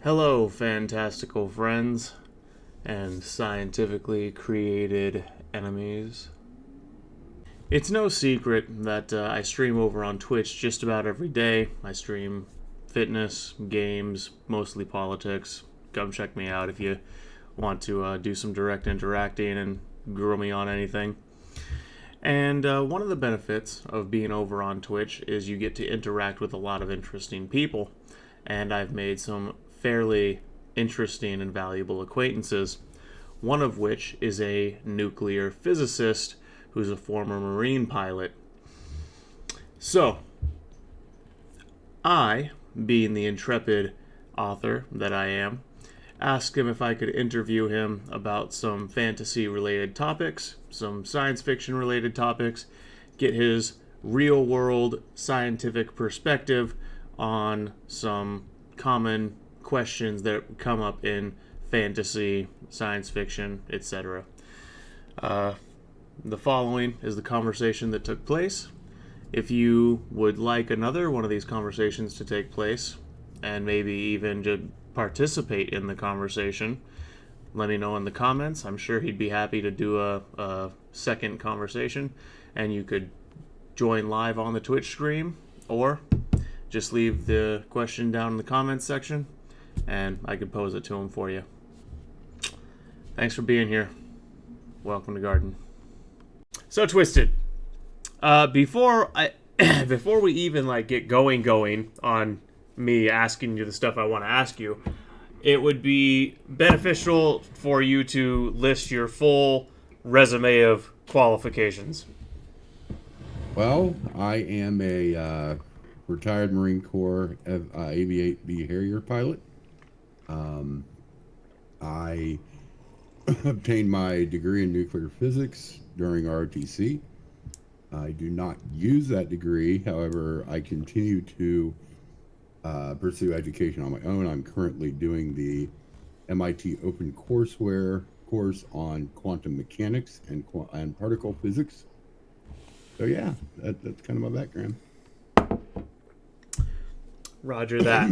Hello, fantastical friends and scientifically created enemies. It's no secret that I stream over on Twitch just about every day. I stream fitness, games, mostly politics. Come check me out if you want to do some direct interacting and grill me on anything. And one of the benefits of being over on Twitch is you get to interact with a lot of interesting people. And I've made some fairly interesting and valuable acquaintances, one of which is a nuclear physicist who's a former Marine pilot. So, I, being the intrepid author that I am, asked him if I could interview him about some fantasy related topics, some science fiction related topics, get his real world scientific perspective on some common questions that come up in fantasy, science fiction, etc. The following is the conversation that took place. If you would like another one of these conversations to take place, and maybe even just participate in the conversation, let me know in the comments. I'm sure he'd be happy to do a second conversation, and you could join live on the Twitch stream, or just leave the question down in the comments section, and I could pose it to him for you. Thanks for being here. Welcome to Garden. So Twisted. Before we even get going on me asking you the stuff I want to ask you, it would be beneficial for you to list your full resume of qualifications. Well, I am a retired Marine Corps Aviate Harrier pilot. I obtained my degree in nuclear physics during ROTC. I do not use that degree. However, I continue to pursue education on my own. I'm currently doing the MIT Open Courseware course on quantum mechanics and particle physics. So yeah, that's kind of my background. Roger that.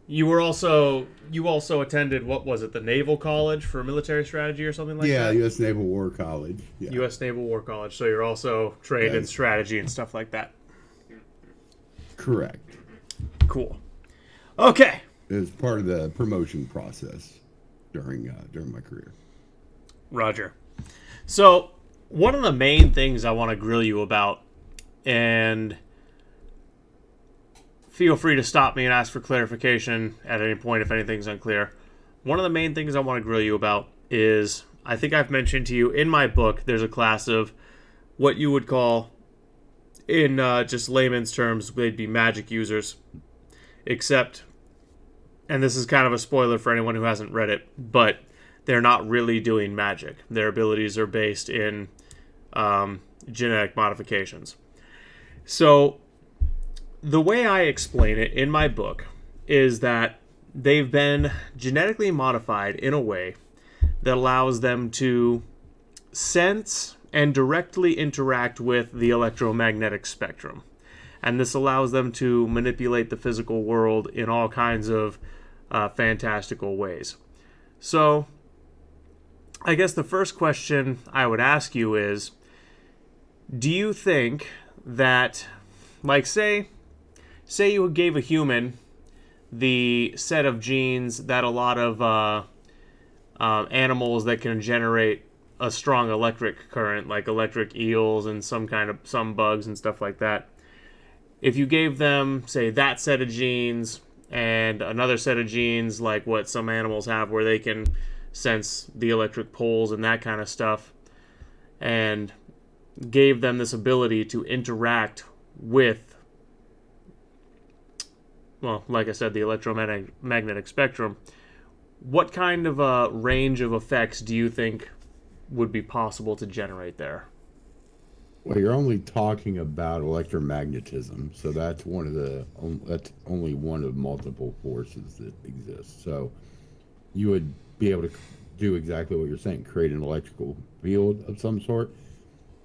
You also attended, what was it, the Naval College for Military Strategy or something like Yeah, that? U.S. Naval War College. Yeah. U.S. Naval War College. So you're also trained in strategy and stuff like that. Correct. Cool. Okay. It was part of the promotion process during my career. Roger. So one of the main things I want to grill you about, and feel free to stop me and ask for clarification at any point if anything's unclear. One of the main things I want to grill you about is, I think I've mentioned to you in my book, there's a class of what you would call, in just layman's terms, they'd be magic users. Except, and this is kind of a spoiler for anyone who hasn't read it, but they're not really doing magic. Their abilities are based in genetic modifications. So the way I explain it in my book is that they've been genetically modified in a way that allows them to sense and directly interact with the electromagnetic spectrum. And this allows them to manipulate the physical world in all kinds of fantastical ways. So, I guess the first question I would ask you is, do you think that, say you gave a human the set of genes that a lot of animals that can generate a strong electric current, like electric eels and some bugs and stuff like that. If you gave them, say, that set of genes and another set of genes like what some animals have where they can sense the electric poles and that kind of stuff, and gave them this ability to interact with, well, like I said, the electromagnetic spectrum, what kind of a range of effects do you think would be possible to generate there? Well, you're only talking about electromagnetism, so that's that's only one of multiple forces that exist. So you would be able to do exactly what you're saying, create an electrical field of some sort.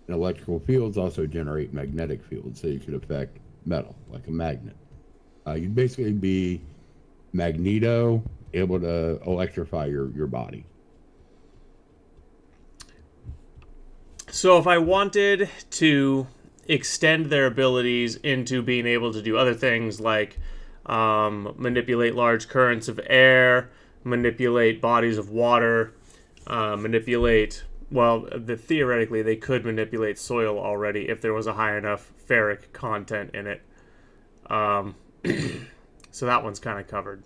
And electrical fields also generate magnetic fields, so you could affect metal, like a magnet. You'd basically be magneto, able to electrify your body. So if I wanted to extend their abilities into being able to do other things like manipulate large currents of air, manipulate bodies of water, manipulate. Well, theoretically, they could manipulate soil already if there was a high enough ferric content in it. Um, so that one's kind of covered.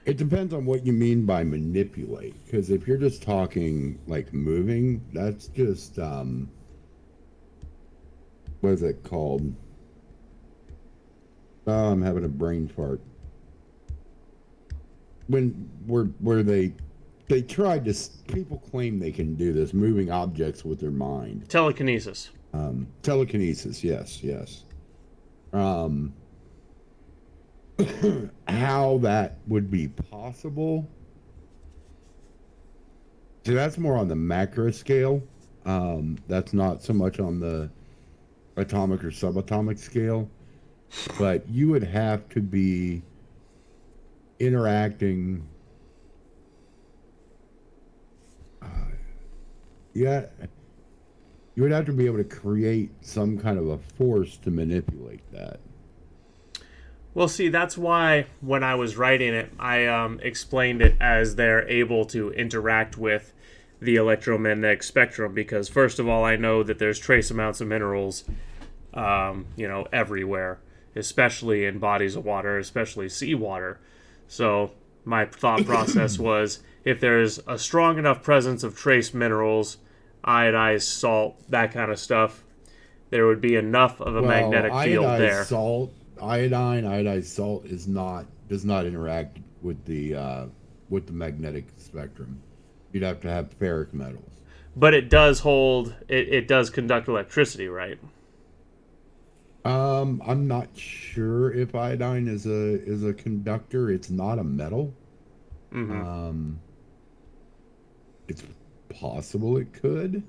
It depends on what you mean by manipulate, because if you're just talking like moving, that's just what is it called? Oh, I'm having a brain fart. Where they tried to, people claim they can do this, moving objects with their mind. Telekinesis. Telekinesis, yes. Um, how that would be possible. So that's more on the macro scale. That's not so much on the atomic or subatomic scale. But you would have to be interacting. Yeah, you would have to be able to create some kind of a force to manipulate that. Well, see, that's why when I was writing it, I explained it as they're able to interact with the electromagnetic spectrum because, first of all, I know that there's trace amounts of minerals, everywhere, especially in bodies of water, especially seawater. So my thought process was if there's a strong enough presence of trace minerals, iodized salt, that kind of stuff, there would be enough of a magnetic field there. Iodized salt does not interact with the magnetic spectrum. You'd have to have ferric metals. But it does hold. It does conduct electricity, right? I'm not sure if iodine is a conductor. It's not a metal. Mm-hmm. It's possible it could.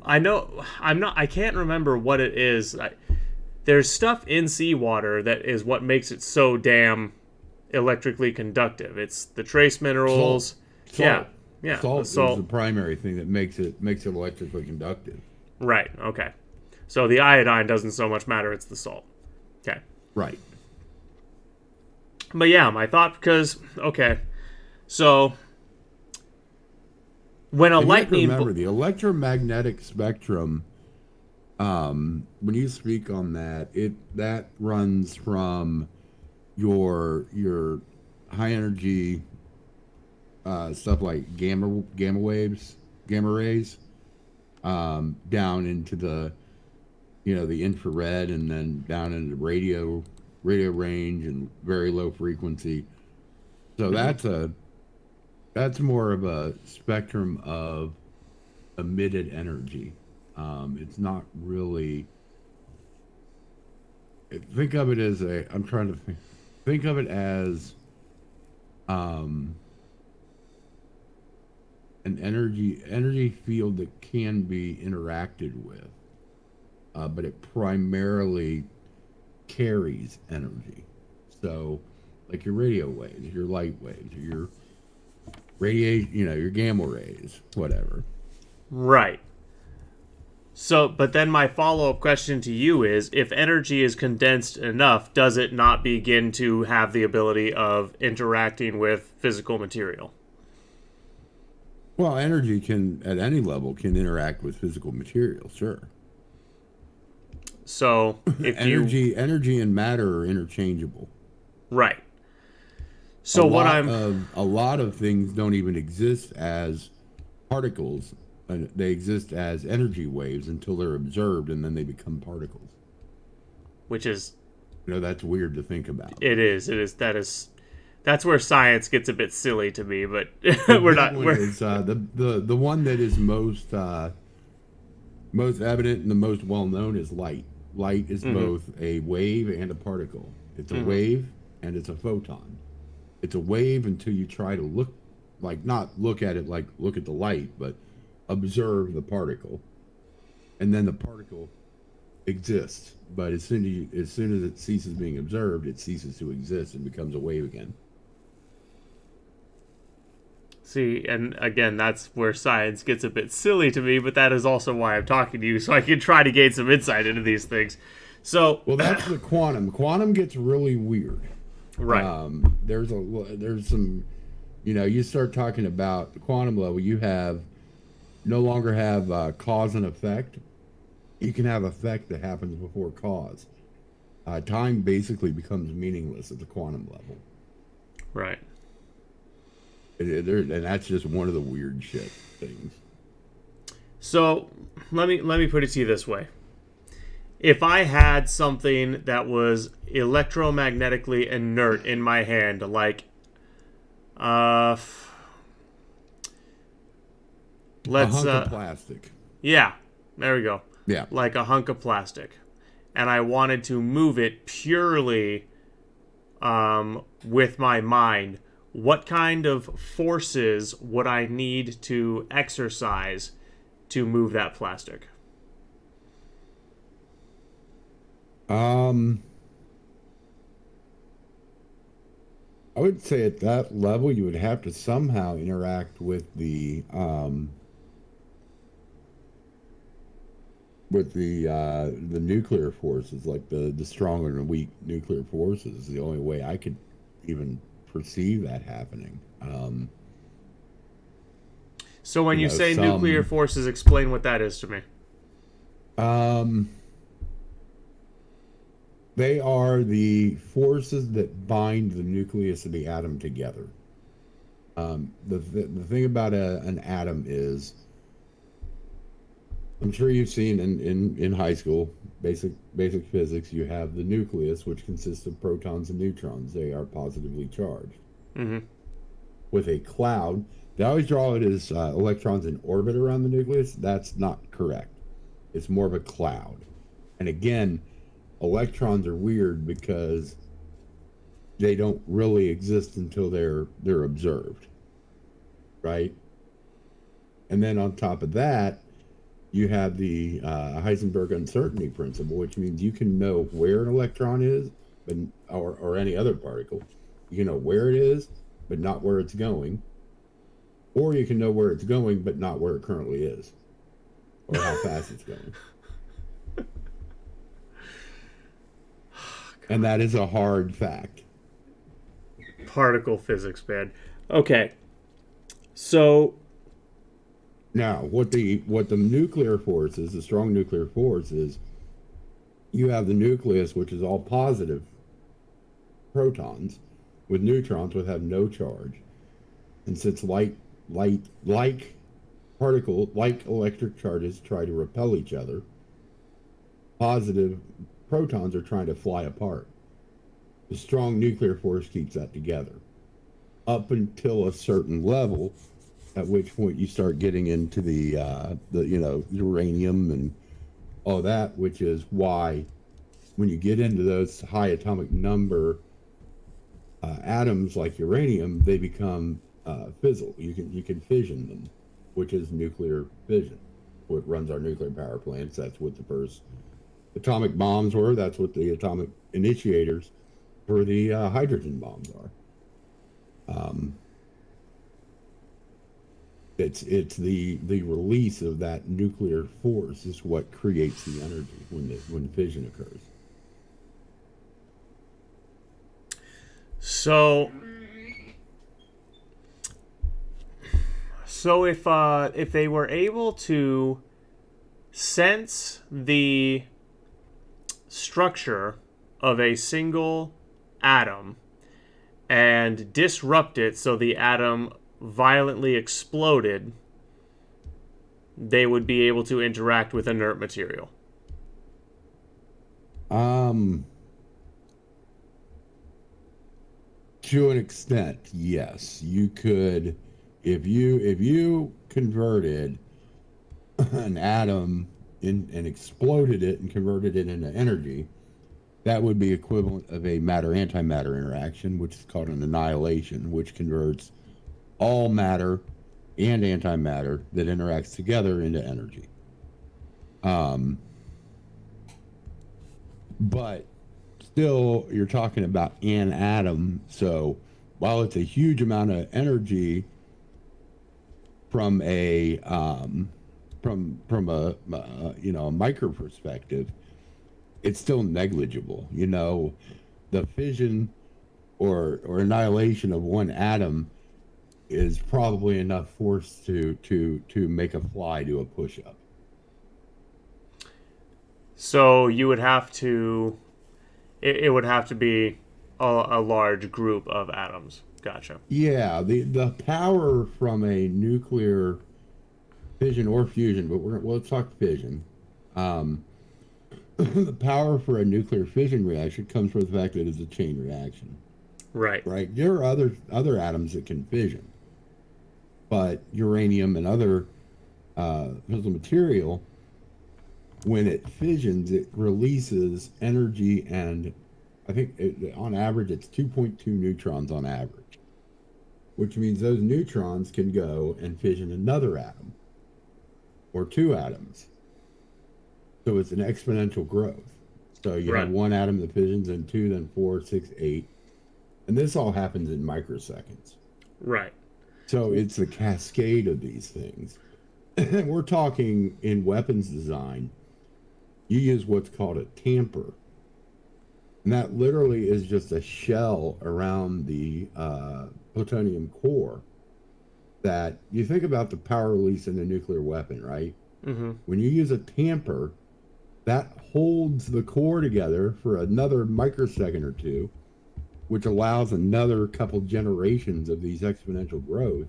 I know. I can't remember what it is. There's stuff in seawater that is what makes it so damn electrically conductive. It's the trace minerals. Salt. Yeah. Salt The salt is the primary thing that makes it electrically conductive. Right. Okay. So the iodine doesn't so much matter. It's the salt. Okay. Right. But yeah, my thought so when a lightning remember the electromagnetic spectrum. When you speak on that, that runs from your high energy stuff like gamma waves, gamma rays, down into the the infrared, and then down into radio range and very low frequency. So that's more of a spectrum of emitted energy. It's not really. Think of it as I'm trying to think of it as an energy field that can be interacted with, but it primarily carries energy. So, like your radio waves, your light waves, your radiation, your gamma rays, whatever. Right. So, but then my follow-up question to you is, if energy is condensed enough, does it not begin to have the ability of interacting with physical material? Well, energy can, at any level, can interact with physical material, sure. So, if energy and matter are interchangeable. Right. So a lot of things don't even exist as particles. They exist as energy waves until they're observed, and then they become particles. Which is, that's weird to think about. It is. That's where science gets a bit silly to me. But we're not. The one that is most evident and the most well known is light. Light is both a wave and a particle. It's a wave and it's a photon. It's a wave until you try to not look at it like look at the light, but observe the particle, and then the particle exists, but as soon as it ceases being observed, it ceases to exist and becomes a wave again. See, and again, that's where science gets a bit silly to me, but that is also why I'm talking to you, so I can try to gain some insight into these things. So, Well, that's the quantum. Quantum gets really weird. right. There's some, you start talking about the quantum level. You have no longer have cause and effect. You can have effect that happens before cause. Time basically becomes meaningless at the quantum level. Right. And that's just one of the weird shit things. So, let me put it to you this way. If I had something that was electromagnetically inert in my hand, like uh A let's hunk of plastic. yeah, there we go. Yeah. Like a hunk of plastic. And I wanted to move it purely with my mind, what kind of forces would I need to exercise to move that plastic? Um, I would say at that level, you would have to somehow interact with the nuclear forces, like the strong and the weak nuclear forces. The only way I could even perceive that happening. So when you say nuclear Some forces, explain what that is to me. um, they are the forces that bind the nucleus of the atom together. The thing about an atom is, I'm sure you've seen in high school, basic physics, you have the nucleus, which consists of protons and neutrons. They are positively charged. Mm-hmm. With a cloud, they always draw it as electrons in orbit around the nucleus. That's not correct. It's more of a cloud. And again, electrons are weird because they don't really exist until they're observed, right? And then on top of that, you have the Heisenberg uncertainty principle, which means you can know where an electron is, but or any other particle. You can know where it is, but not where it's going, or you can know where it's going, but not where it currently is, or how fast it's going. And that is a hard fact. Particle physics, man. Okay. So, Now, what the nuclear force is, the strong nuclear force is, you have the nucleus, which is all positive protons, with neutrons which have no charge. And since like electric charges try to repel each other, positive protons are trying to fly apart. The strong nuclear force keeps that together up until a certain level, at which point you start getting into the uranium and all that, which is why when you get into those high atomic number atoms like uranium, they become fissile. You can fission them, which is nuclear fission. What runs our nuclear power plants. That's what the first atomic bombs were. That's what the atomic initiators for the hydrogen bombs are. It's the release of that nuclear force is what creates the energy when fission occurs. so, if they were able to sense the structure of a single atom and disrupt it so the atom violently exploded, they would be able to interact with inert material. Um, to an extent, yes, you could, if you converted an atom and exploded it and converted it into energy, that would be equivalent of a matter-antimatter interaction, which is called an annihilation, which converts all matter and antimatter that interacts together into energy. Um, But still, you're talking about an atom. So while it's a huge amount of energy from a a micro perspective, it's still negligible. The fission or annihilation of one atom is probably enough force to make a fly do a push-up. So you would have to, it would have to be a large group of atoms. Gotcha. Yeah, the power from a nuclear fission or fusion, but let's talk fission. The power for a nuclear fission reaction comes from the fact that it's a chain reaction. Right. Right. There are other atoms that can fission, but uranium and other fissile material, when it fissions, it releases energy, and I think on average it's 2.2 neutrons on average, which means those neutrons can go and fission another atom or two atoms. So it's an exponential growth. So you have one atom that fissions, then two, then 4, 6, 8. And this all happens in microseconds. Right. So it's a cascade of these things. We're talking in weapons design, you use what's called a tamper. And that literally is just a shell around the plutonium core that you think about the power release in a nuclear weapon, right? Mm-hmm. When you use a tamper, that holds the core together for another microsecond or two, which allows another couple generations of these exponential growth,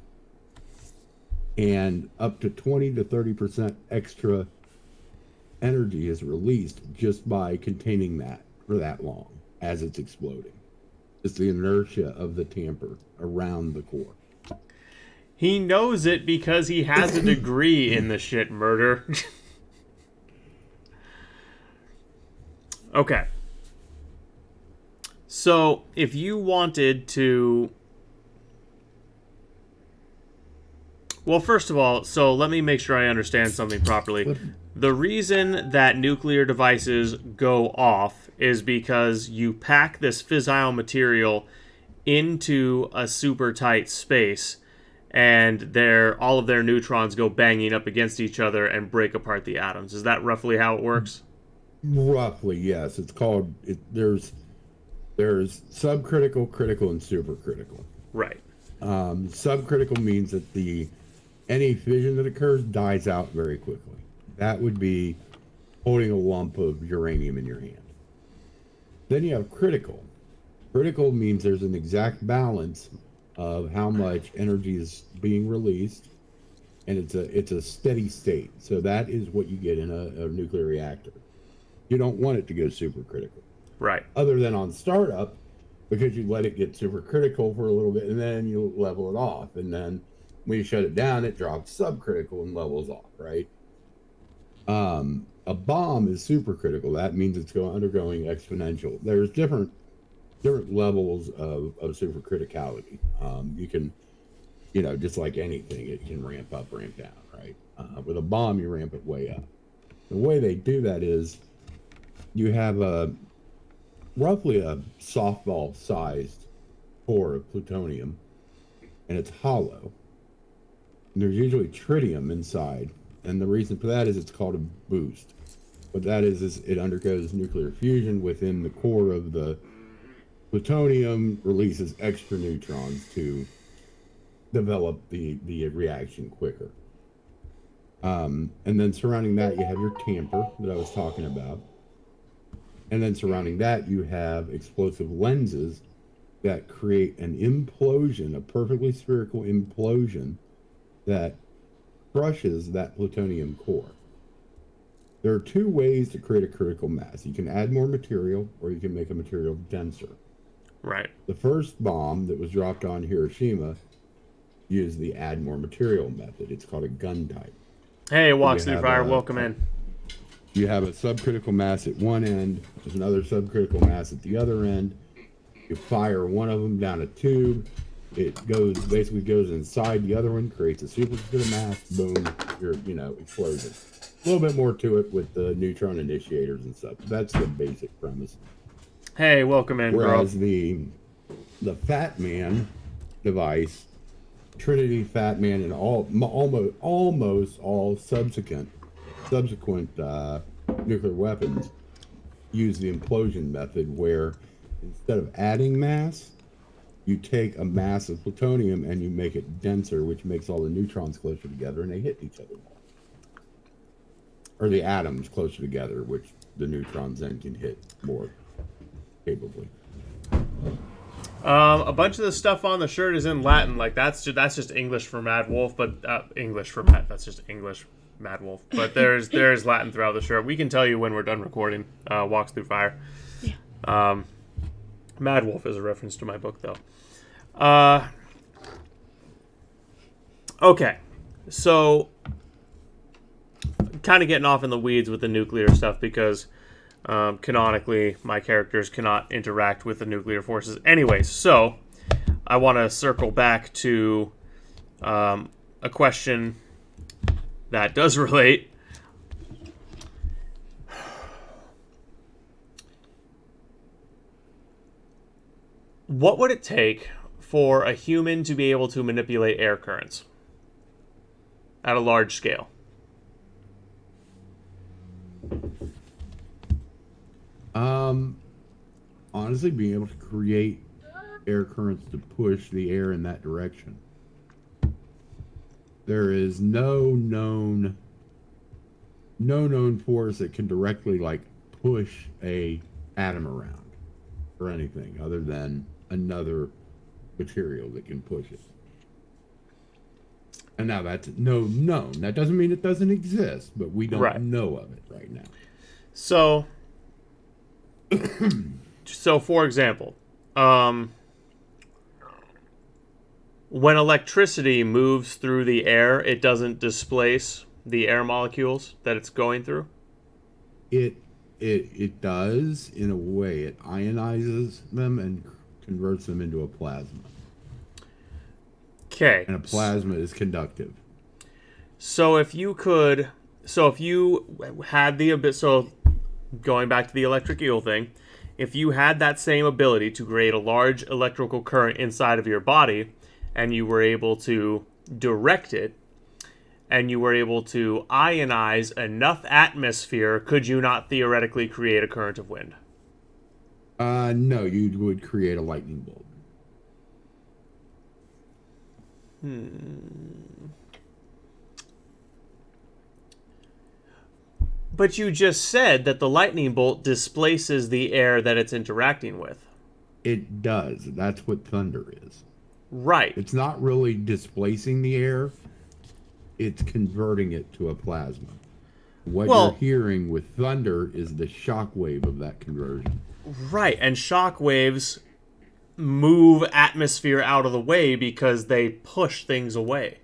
and up to 20 to 30% extra energy is released just by containing that for that long as it's exploding. It's the inertia of the tamper around the core. He knows it because he has a degree in the shit, murder. Okay. So, if you wanted to... Well, first of all, so let me make sure I understand something properly. The reason that nuclear devices go off is because you pack this fissile material into a super tight space, and all of their neutrons go banging up against each other and break apart the atoms. Is that roughly how it works? Roughly, yes. It's called... There's subcritical, critical, and supercritical. Right. Subcritical means that any fission that occurs dies out very quickly. That would be holding a lump of uranium in your hand. Then you have critical. Critical means there's an exact balance of how much energy is being released, and it's a steady state. So that is what you get in a nuclear reactor. You don't want it to go supercritical. Right. Other than on startup, because you let it get supercritical for a little bit, and then you level it off. And then when you shut it down, it drops subcritical and levels off, right? A bomb is supercritical. That means it's undergoing exponential. There's different levels of supercriticality. You can, just like anything, it can ramp up, ramp down, right? With a bomb, you ramp it way up. The way they do that is you have roughly a softball-sized core of plutonium, and it's hollow. And there's usually tritium inside, and the reason for that is it's called a boost. What that is it undergoes nuclear fusion within the core of the plutonium, releases extra neutrons to develop the reaction quicker. And then surrounding that, you have your tamper that I was talking about. And then surrounding that, you have explosive lenses that create an implosion, a perfectly spherical implosion that crushes that plutonium core. There are two ways to create a critical mass. You can add more material, or you can make a material denser. Right. The first bomb that was dropped on Hiroshima used the add more material method. It's called a gun type. Hey, Walks Through Fire, welcome in. You have a subcritical mass at one end, there's another subcritical mass at the other end. You fire one of them down a tube, It basically goes inside the other one, creates a superconductor mass, boom, explosion. A little bit more to it with the neutron initiators and stuff. That's the basic premise. Hey, welcome in, Whereas bro. the Fat Man device, Trinity Fat Man, and almost all subsequent nuclear weapons use the implosion method, where instead of adding mass, you take a mass of plutonium and you make it denser, which makes all the neutrons closer together and they hit each other more. Or the atoms closer together, which the neutrons then can hit more capably. A bunch of the stuff on the shirt is in Latin. Like that's just English for Mad Wolf, but English for Mad. That's just English Mad Wolf. But there's Latin throughout the shirt. We can tell you when we're done recording. Walks Through Fire. Yeah. Mad Wolf is a reference to my book, though. Okay, so kind of getting off in the weeds with the nuclear stuff because canonically my characters cannot interact with the nuclear forces. Anyway, so I want to circle back to a question that does relate. What would it take for a human to be able to manipulate air currents at a large scale? Honestly, being able to create air currents to push the air in that direction. There is no known force that can directly push a atom around or anything other than another material that can push it. And now that's known. That doesn't mean it doesn't exist, but we don't know of it right now. So for example, when electricity moves through the air, it doesn't displace the air molecules that it's going through? It does, in a way. It ionizes them and converts them into a plasma. Okay. And a plasma is conductive. So if you had going back to the electric eel thing, if you had that same ability to create a large electrical current inside of your body, and you were able to direct it, and you were able to ionize enough atmosphere, could you not theoretically create a current of wind? No, you would create a lightning bolt. But you just said that the lightning bolt displaces the air that it's interacting with. It does. That's what thunder is. Right. It's not really displacing the air. It's converting it to a plasma. What you're hearing with thunder is the shock wave of that conversion. Right, and shock waves move atmosphere out of the way because they push things away.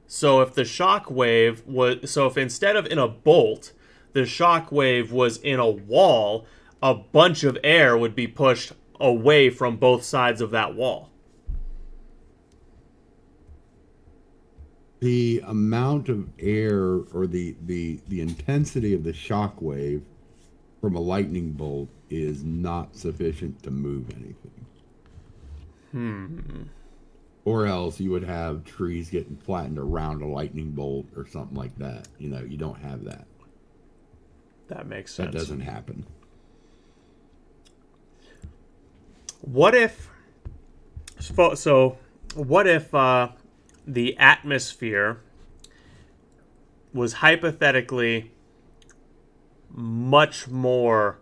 So if the shock wave if instead of in a bolt, the shock wave was in a wall, a bunch of air would be pushed away from both sides of that wall. The amount of air, or the intensity of the shock wave from a lightning bolt is not sufficient to move anything. Or else you would have trees getting flattened around a lightning bolt or something like that. You don't have that. That makes sense. That doesn't happen. What if the atmosphere was hypothetically much more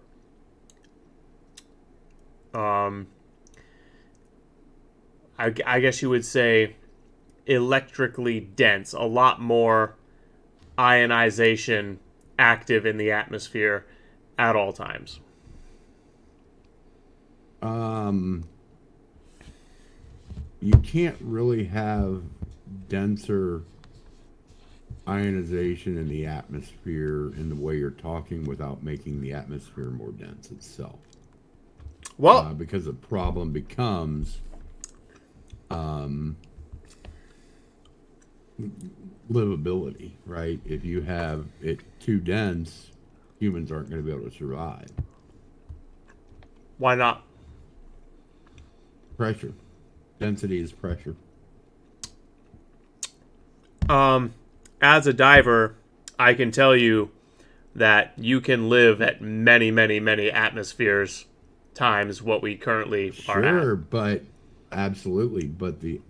I guess you would say electrically dense, a lot more ionization active in the atmosphere at all times? You can't really have denser ionization in the atmosphere in the way you're talking without making the atmosphere more dense itself. Well, because the problem becomes livability, right? If you have it too dense, humans aren't going to be able to survive. Why not? Pressure. Density is pressure. As a diver, I can tell you that you can live at many, many, many atmospheres times what we currently are Sure, at. but absolutely, but the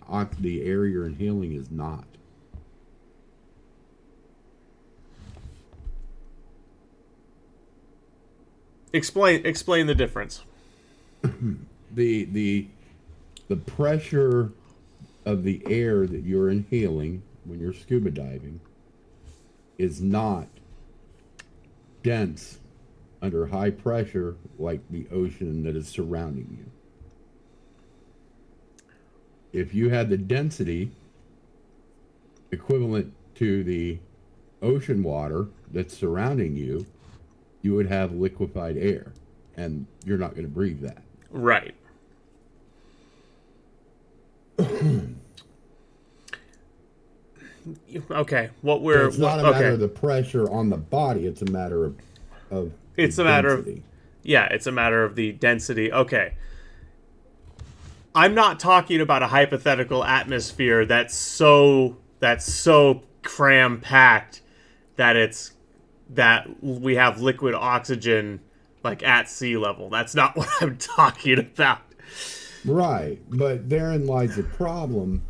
air you're inhaling is not. Explain the difference. The pressure of the air that you're inhaling when you're scuba diving is not dense under high pressure like the ocean that is surrounding you. If you had the density equivalent to the ocean water that's surrounding you, you would have liquefied air, and you're not going to breathe that. Right. Okay. What we're So it's not a matter of the pressure on the body; it's a matter of it's a matter of it's a matter of the density. Okay. I'm not talking about a hypothetical atmosphere that's so cram packed that we have liquid oxygen like at sea level. That's not what I'm talking about. Right, but therein lies the problem: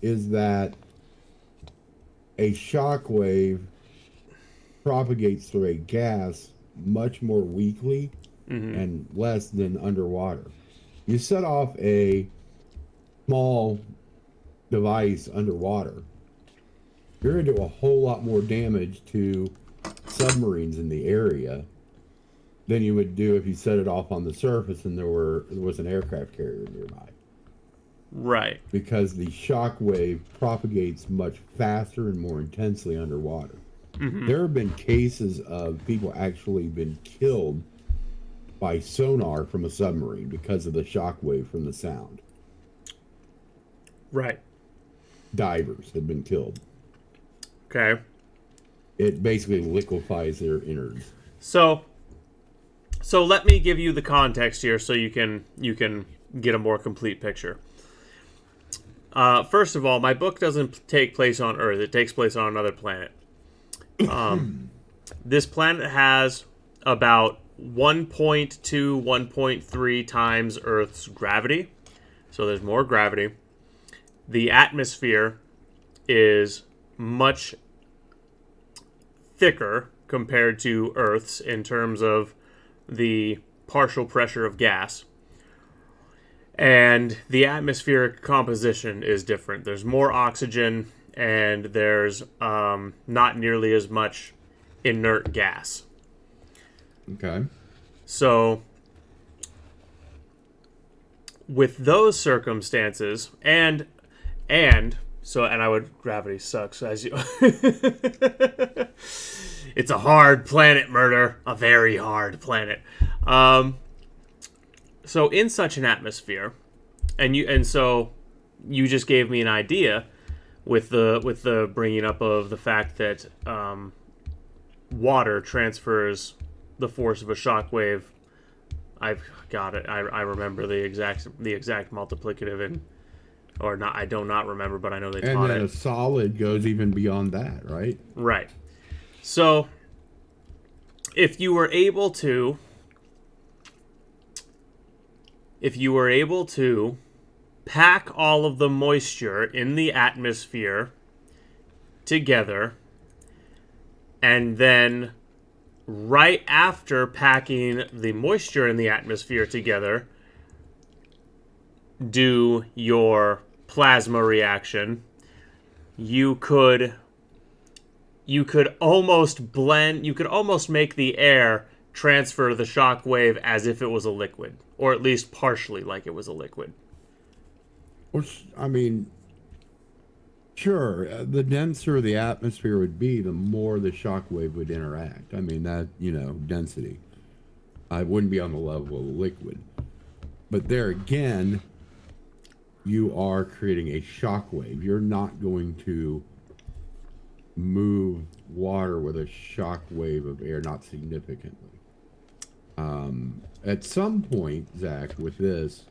is that a shock wave propagates through a gas much more weakly and less than underwater. You set off a small device underwater, you're going to do a whole lot more damage to submarines in the area than you would do if you set it off on the surface and there was an aircraft carrier nearby. Right. Because the shock wave propagates much faster and more intensely underwater. There have been cases of people actually been killed by sonar from a submarine because of the shock wave from the sound. Right. Divers have been killed. Okay. It basically liquefies their innards. So let me give you the context here so you can get a more complete picture. First of all, my book doesn't take place on Earth. It takes place on another planet. This planet has about 1.2, 1.3 times Earth's gravity. So there's more gravity. The atmosphere is much thicker compared to Earth's in terms of the partial pressure of gas. And the atmospheric composition is different. There's more oxygen, and there's not nearly as much inert gas. Okay. So, with those circumstances, and I would gravity sucks as you. It's a hard planet, Murder. A very hard planet. So in such an atmosphere, so you just gave me an idea with the bringing up of the fact that water transfers the force of a shock wave. I've got it. I remember the exact multiplicative or not. I do not remember, but I know they taught it. And then a solid goes even beyond that, right? Right. So if you were able to pack all of the moisture in the atmosphere together, and then right after packing the moisture in the atmosphere together, do your plasma reaction, you could almost make the air transfer the shock wave as if it was a liquid, or at least partially like it was a liquid. Which, I mean, sure, the denser the atmosphere would be, the more the shock wave would interact. I mean, that, density. I wouldn't be on the level of liquid. But there again, you are creating a shock wave. You're not going to move water with a shock wave of air, not significantly. At some point, Zach, with this,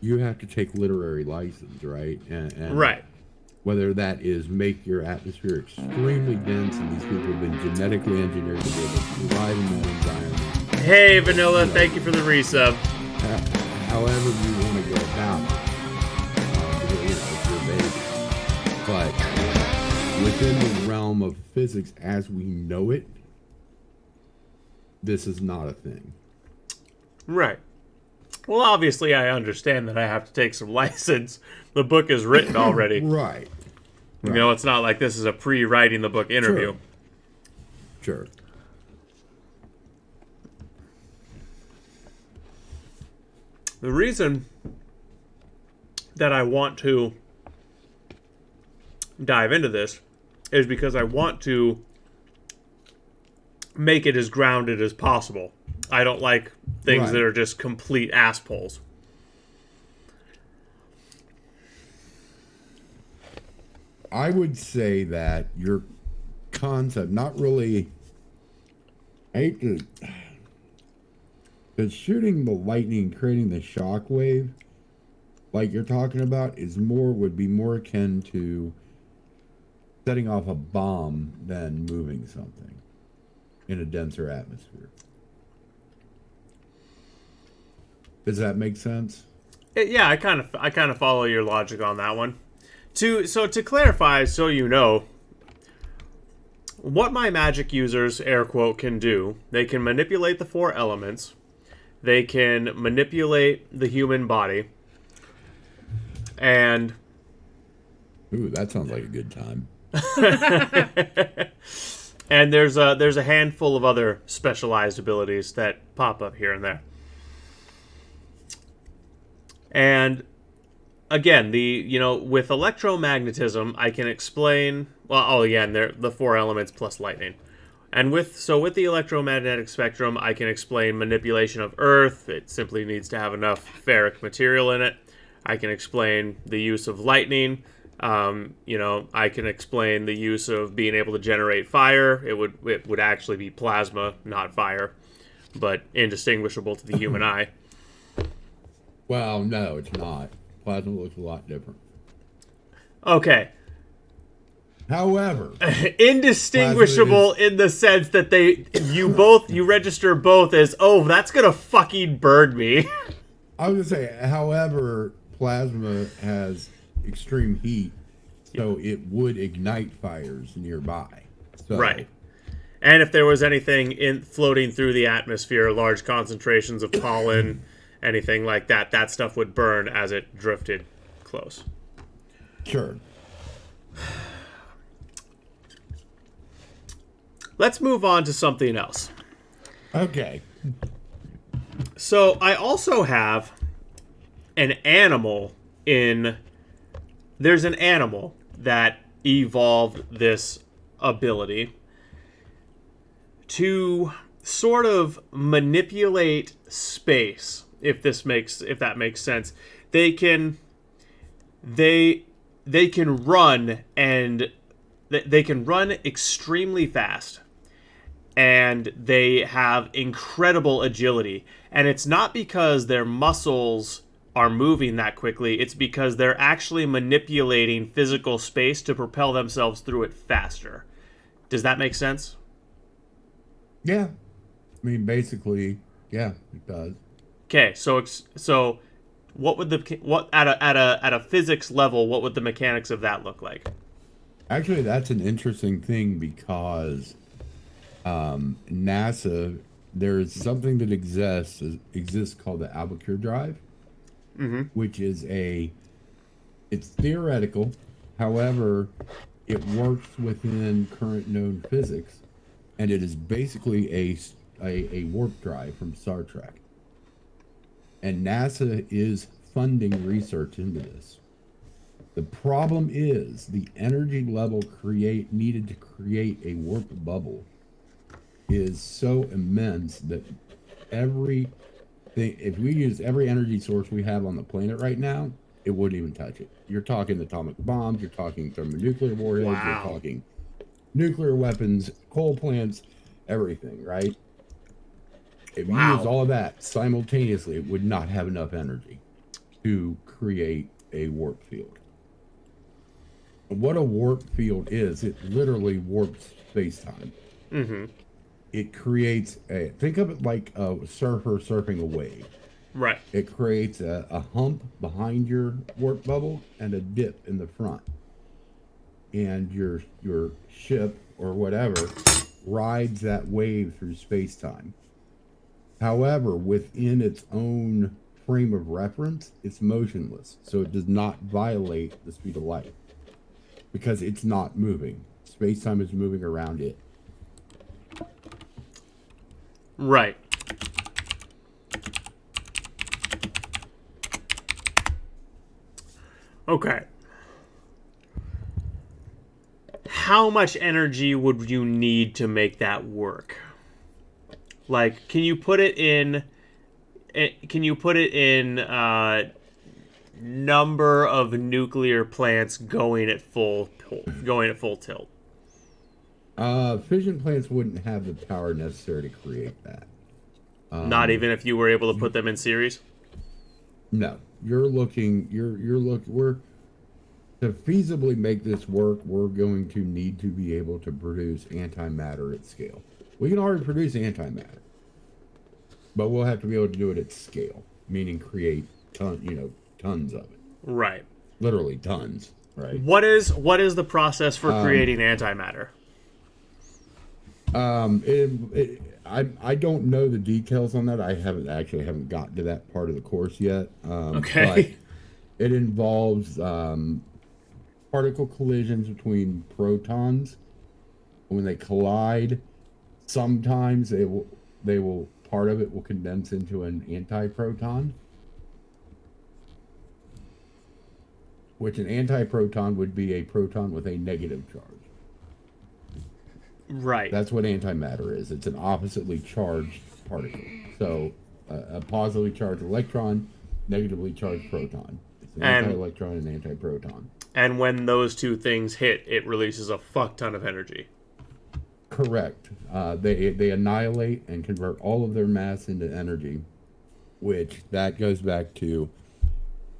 you have to take literary license, right? And Right. whether that is make your atmosphere extremely dense, and these people have been genetically engineered to be able to survive in that environment. Hey, Vanilla, thank you for the resub. However you want to go about it, it's your baby. But within the realm of physics as we know it, this is not a thing. Right. Well, obviously, I understand that I have to take some license. The book is written already. Right. You know, it's not like this is a pre-writing the book interview. Sure. The reason that I want to dive into this is because I want to make it as grounded as possible. I don't like things that are just complete assholes. I would say that your concept, not really, I hate to, but shooting the lightning, creating the shock wave, like you're talking about, would be more akin to setting off a bomb than moving something in a denser atmosphere. Does that make sense? Yeah, I kind of follow your logic on that one. To clarify, so you know, what my magic users, air quote, can do, they can manipulate the 4 elements, they can manipulate the human body, and... Ooh, that sounds like a good time. And there's a handful of other specialized abilities that pop up here and there. And again, with electromagnetism, I can explain. Well, again, they're the 4 elements plus lightning, and with the electromagnetic spectrum, I can explain manipulation of Earth. It simply needs to have enough ferric material in it. I can explain the use of lightning. I can explain the use of being able to generate fire. It would actually be plasma, not fire, but indistinguishable to the human eye. Well, no, it's not. Plasma looks a lot different. Okay. However, indistinguishable in the sense that you register both as, oh, that's gonna fucking burn me. I was gonna say, however, plasma has extreme heat, so it would ignite fires nearby. So, right. And if there was anything floating through the atmosphere, large concentrations of pollen, anything like that, that stuff would burn as it drifted close. Sure. Let's move on to something else. Okay. So I also have an animal there's an animal that evolved this ability to sort of manipulate space, if that makes sense. They can run, and they can run extremely fast, and they have incredible agility. And it's not because their muscles are moving that quickly, it's because they're actually manipulating physical space to propel themselves through it faster. Does that make sense? Yeah. I mean, basically, yeah, it does. Okay, so what would at a physics level, what would the mechanics of that look like? Actually, that's an interesting thing because NASA, there is something that exists called the Albuquerque Drive, which is it's theoretical. However, it works within current known physics, and it is basically a warp drive from Star Trek. And NASA is funding research into this. The problem is the energy level needed to create a warp bubble is so immense that if we use every energy source we have on the planet right now, it wouldn't even touch it. You're talking atomic bombs, you're talking thermonuclear warheads, you're Wow. talking nuclear weapons, coal plants, everything, right? If you use Wow. all of that simultaneously, it would not have enough energy to create a warp field. What a warp field is, it literally warps space-time. Mm-hmm. It creates think of it like a surfer surfing a wave. Right. It creates a hump behind your warp bubble and a dip in the front. And your ship or whatever rides that wave through space-time. However, within its own frame of reference, it's motionless, so it does not violate the speed of light because it's not moving. Space-time is moving around it. Right. Okay. How much energy would you need to make that work? Like, can you put it in? Can you put it in number of nuclear plants going at full tilt? Fission plants wouldn't have the power necessary to create that. Not even if you were able to put them in series. No, you're looking. You're looking. We're to feasibly make this work. We're going to need to be able to produce antimatter at scale. We can already produce antimatter, but we'll have to be able to do it at scale, meaning create tons of it. Right. Literally tons. Right. What is the process for creating antimatter? I don't know the details on that. I haven't gotten to that part of the course yet. Okay. But it involves particle collisions between protons. When they collide, sometimes they will part of it will condense into an antiproton, which an antiproton would be a proton with a negative charge. Right. That's what antimatter is. It's an oppositely charged particle. So a positively charged electron, negatively charged proton. It's an anti-electron and anti-proton. And when those two things hit, it releases a fuck ton of energy. Correct. They annihilate and convert all of their mass into energy, which that goes back to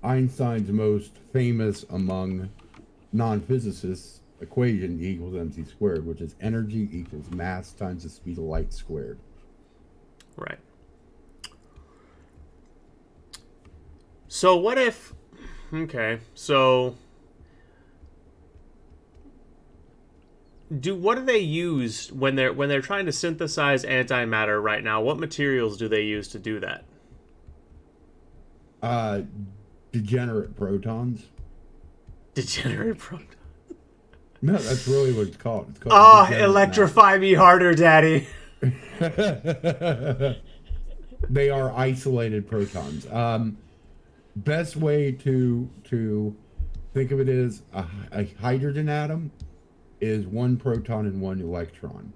Einstein's most famous among non-physicists equation, E equals mc squared, which is energy equals mass times the speed of light squared. Right. So what if... Okay, so... What do they use when they're trying to synthesize antimatter right now? What materials do they use to do that? Degenerate protons. Degenerate protons. No, that's really what it's called. It's called electrify me harder, Daddy. They are isolated protons. Best way to think of it is a hydrogen atom is one proton and one electron.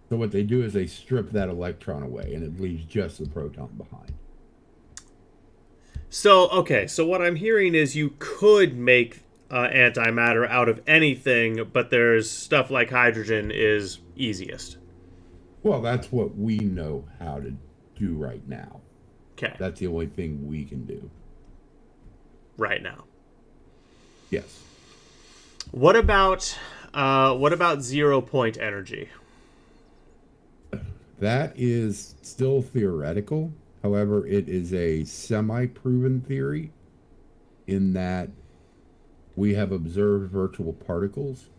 So what they do is they strip that electron away, and it leaves just the proton behind. So, okay, so what I'm hearing is you could make antimatter out of anything, but there's stuff like hydrogen is easiest. Well, that's what we know how to do right now. Okay. That's the only thing we can do. Right now. Yes. What about 0 point energy? That is still theoretical. However, it is a semi-proven theory in that we have observed virtual particles.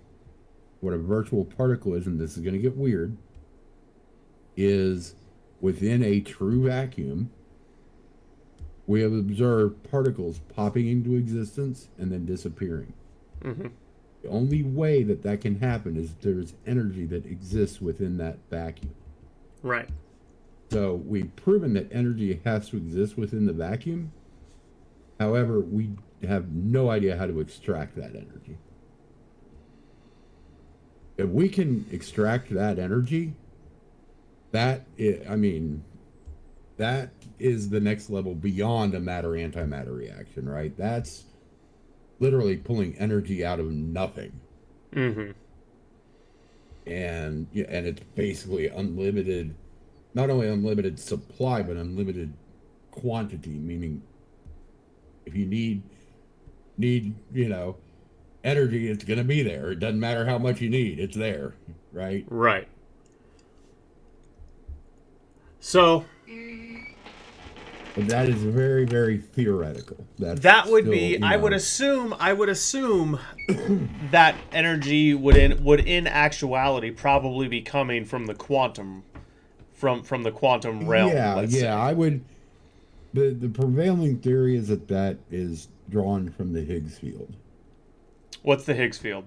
What a virtual particle is, and this is going to get weird, is within a true vacuum, we have observed particles popping into existence and then disappearing. Mm-hmm. The only way that can happen is there's energy that exists within that vacuum. Right. So we've proven that energy has to exist within the vacuum. However, we have no idea how to extract that energy. If we can extract that energy, that is the next level beyond a matter-antimatter reaction, right? That's literally pulling energy out of nothing. Mm-hmm. And yeah, and it's basically unlimited, not only unlimited supply, but unlimited quantity, meaning if you need, energy, it's going to be there. It doesn't matter how much you need, it's there, right? Right. So But that is very, very theoretical. That's that would still, be. I would assume that energy would in actuality probably be coming from the quantum, from the quantum realm. yeah, Let's yeah. say. I would. The prevailing theory is that is drawn from the Higgs field. What's the Higgs field?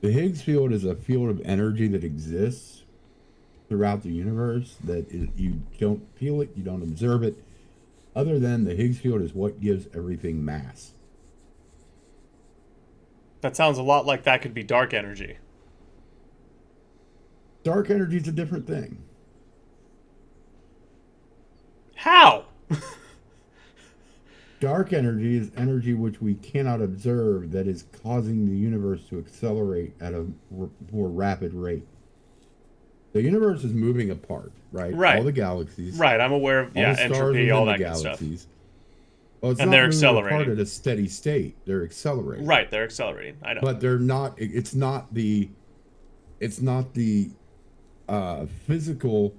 The Higgs field is a field of energy that exists throughout the universe. You don't feel it, you don't observe it. Other than the Higgs field is what gives everything mass. That sounds a lot like that could be dark energy. Dark energy is a different thing. How? Dark energy is energy which we cannot observe that is causing the universe to accelerate at a more rapid rate. The universe is moving apart, right? All Right. the galaxies, Right. I'm aware of all the stars entropy, all within the that good stuff. galaxies. Well, it's And not they're moving apart accelerating. at a steady state. They're accelerating. Right. They're accelerating. I know. But they're not it's not the physical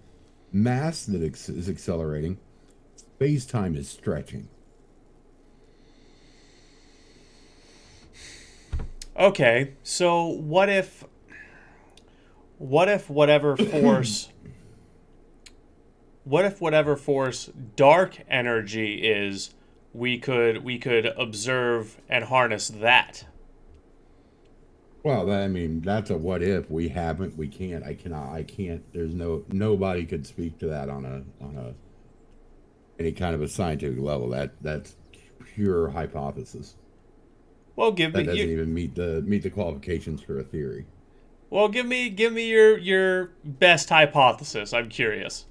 mass that is accelerating. Space-time is stretching. Okay. So whatever force what if whatever force dark energy is, we could observe and harness that. Well, I mean, that's a what if. We haven't. We can't. I can't. There's nobody could speak to that on a any kind of a scientific level. That's pure hypothesis. Well, give me That doesn't you. even meet the qualifications for a theory. Well, give me your best hypothesis. I'm curious.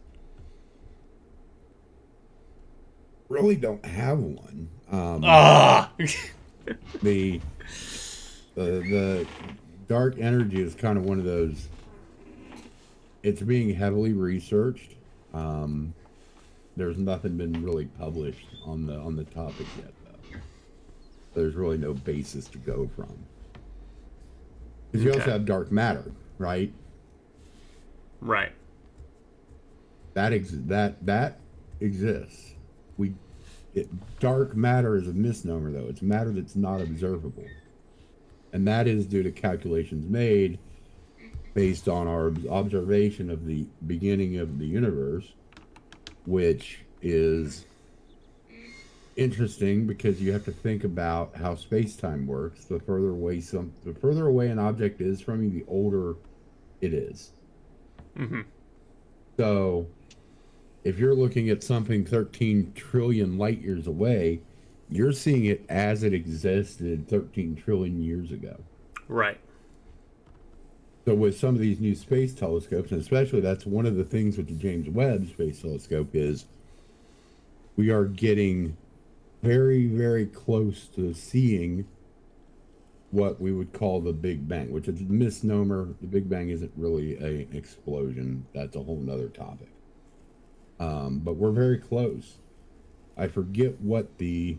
Really don't have one. Ah. The the dark energy is kind of one of those. It's being heavily researched. Um, there's nothing been really published on the topic yet, though. There's really no basis to go from. Because you also Okay. have dark matter, right? Right. That exists. We dark matter is a misnomer, though. It's matter that's not observable, and that is due to calculations made based on our observation of the beginning of the universe, which is interesting because you have to think about how space-time works. The further away an object is from you, the older it is. Mm-hmm. So, if you're looking at something 13 trillion light years away, you're seeing it as it existed 13 trillion years ago. Right. So with some of these new space telescopes, and especially that's one of the things with the James Webb Space Telescope is we are getting very, very close to seeing what we would call the Big Bang, which is a misnomer. The Big Bang isn't really an explosion. That's a whole nother topic. But we're very close. I forget what the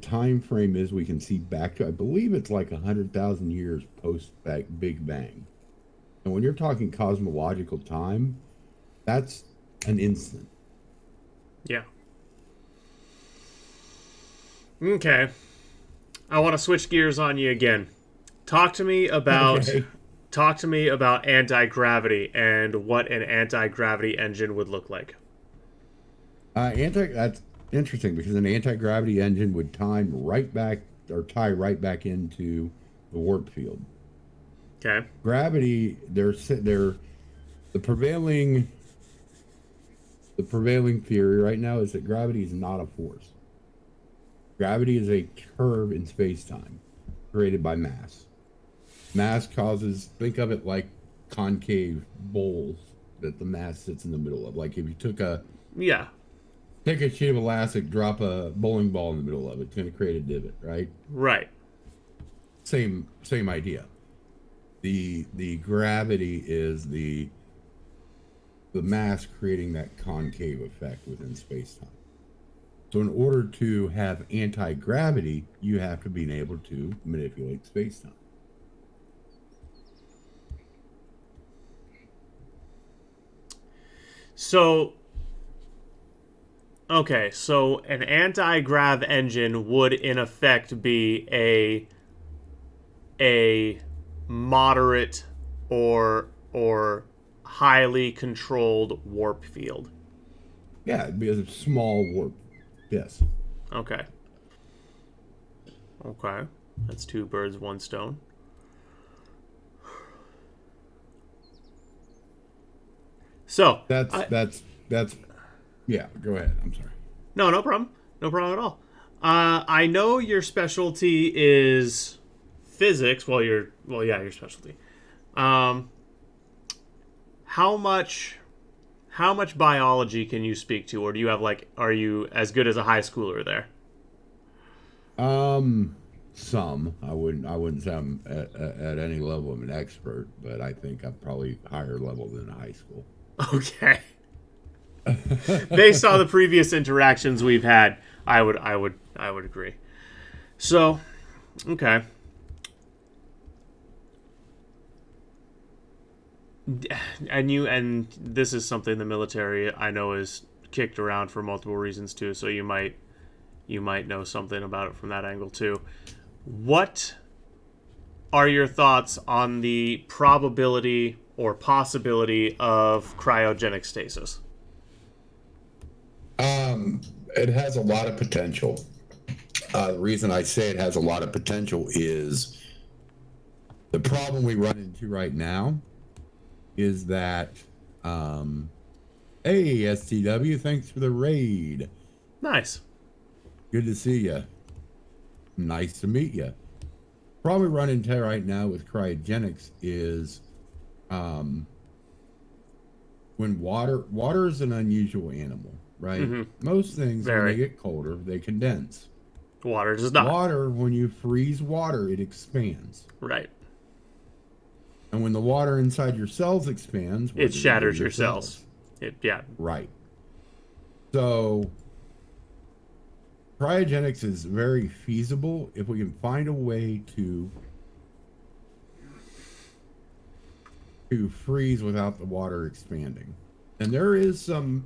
time frame is we can see back to. I believe it's like 100,000 years post Big Bang. And when you're talking cosmological time, that's an instant. Yeah. Okay. I want to switch gears on you again. Talk to me about Okay. talk to me about anti-gravity and what an anti-gravity engine would look like. That's interesting because an anti-gravity engine would tie right back into the warp field. Okay. Gravity, the prevailing the prevailing theory right now is that gravity is not a force. Gravity is a curve in space-time created by mass. Mass causes, think of it like concave bowls, that the mass sits in the middle of. Like if you took a Yeah. take a sheet of elastic, drop a bowling ball in the middle of it, it's going to create a divot, right? Right. Same idea. The gravity is the mass creating that concave effect within space-time. So in order to have anti-gravity, you have to be able to manipulate space-time. So, okay, so an anti-grav engine would in effect be a moderate or highly controlled warp field. Yeah, because of small warp. Yes. Okay. Okay. That's two birds, one stone. So, That's yeah, go ahead. I'm sorry. no problem. No problem at all. I know your specialty is physics. Your specialty. Um, how much biology can you speak to, or do you have are you as good as a high schooler there? Some I wouldn't say I'm at any level of an expert, but I think I'm probably higher level than high school. Okay. Based on the previous interactions we've had, I would agree. So, okay. And this is something the military I know is kicked around for multiple reasons too, so you might know something about it from that angle too. What are your thoughts on the probability or possibility of cryogenic stasis? It has a lot of potential. The reason I say it has a lot of potential is the problem we run into right now is that, hey, STW, thanks for the raid. Nice. Good to see you. Nice to meet you. Problem we run into right now with cryogenics is when water is an unusual animal, right? Mm-hmm. Most things, Very. when they get colder, they condense. Water does not. Water, when you freeze water, it expands. Right. And when the water inside your cells expands, It shatters your cells. Yeah. Right. So cryogenics is very feasible if we can find a way to freeze without the water expanding. And there is some